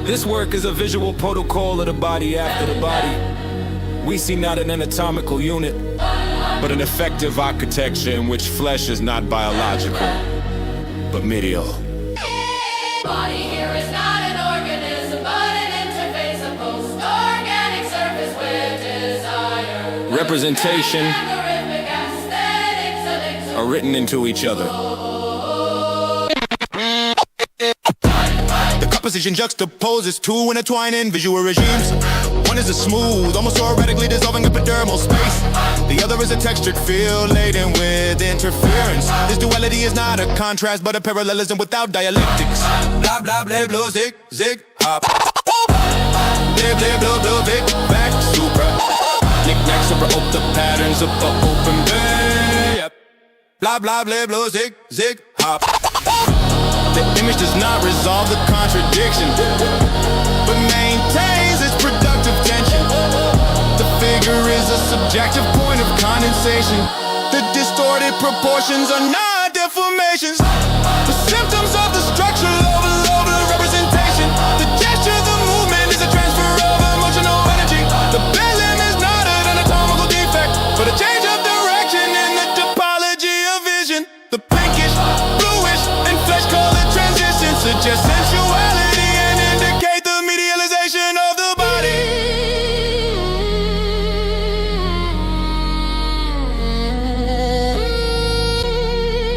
This work is a visual protocol of the body after the body. We see not an anatomical unit, but an effective architecture in which flesh is not biological, but medial. Body here is not an organism, but an interface of post-organic surface with desire. Representation Algorithmic aesthetics are written into each other. The composition juxtaposes two intertwining visual regimes. One is a smooth, almost erratically dissolving epidermal space. The other is a textured field laden with interference. This duality is not a contrast, but a parallelism without dialectics. Blah, blah, blah, blah, zig, zig, hop. Blah, blah, blah, blah, big, back, super. Knick-knack, super, up the patterns of the open bay. Yep. Blah, blah, blah, blah, zig, zig, hop. The image does not resolve the contradiction, but maintains its productive tension. The figure is a subjective point of condensation. The distorted proportions are not deformations. The symptoms of the structural overload of representation. The gesture, the movement is a transfer of emotional energy. The bezel is not an anatomical defect, but a change of direction in the topology of vision. The pinkish, bluish, and flesh color transition suggest sensuality and indicate the medialization of the body.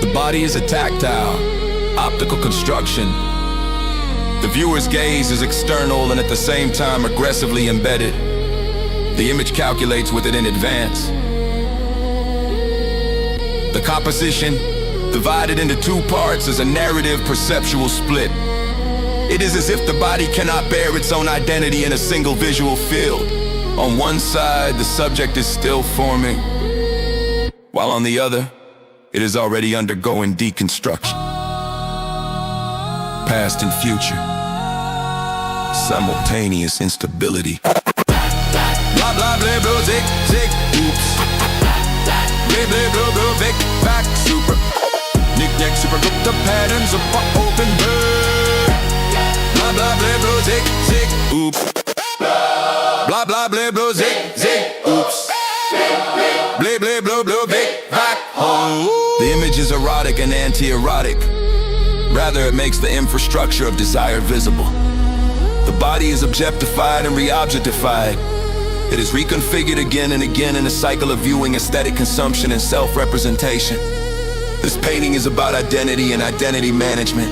The body is a tactile, optical construction. The viewer's gaze is external and at the same time aggressively embedded. The image calculates with it in advance. The composition, divided into two parts, is a narrative perceptual split. It is as if the body cannot bear its own identity in a single visual field. On one side, the subject is still forming, while on the other, it is already undergoing deconstruction. Past and future, simultaneous instability. Blah, blah, blah, blah, zig, zig, oops. Blah, blah, blah, blah, big, back, super. Knick-knack, super, look the patterns of our open bird. Blah, blah, blah, blah, zig, zig, oops. Blah, blah, blah, blah, zig, zig, oops. Blah, blah, blah, blah, big, back, home. The image is erotic and anti-erotic. Rather, it makes the infrastructure of desire visible. The body is objectified and re-objectified. It is reconfigured again and again in a cycle of viewing, aesthetic consumption, and self-representation. This painting is about identity and identity management.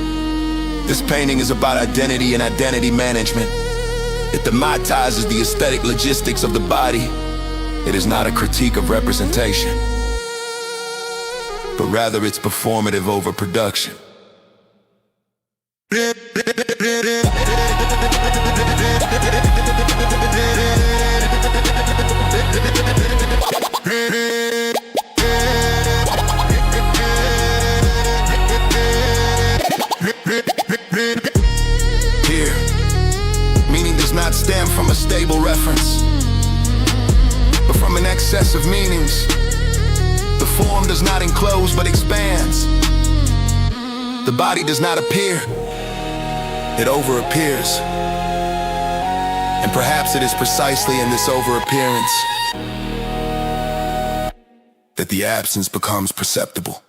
This painting is about identity and identity management. It demonetizes the aesthetic logistics of the body. It is not a critique of representation, but rather its performative overproduction. Here, meaning does not stem from a stable reference, but from an excess of meanings. The form does not enclose but expands. The body does not appear, it over-appears. And perhaps it is precisely in this over-appearance that the absence becomes perceptible.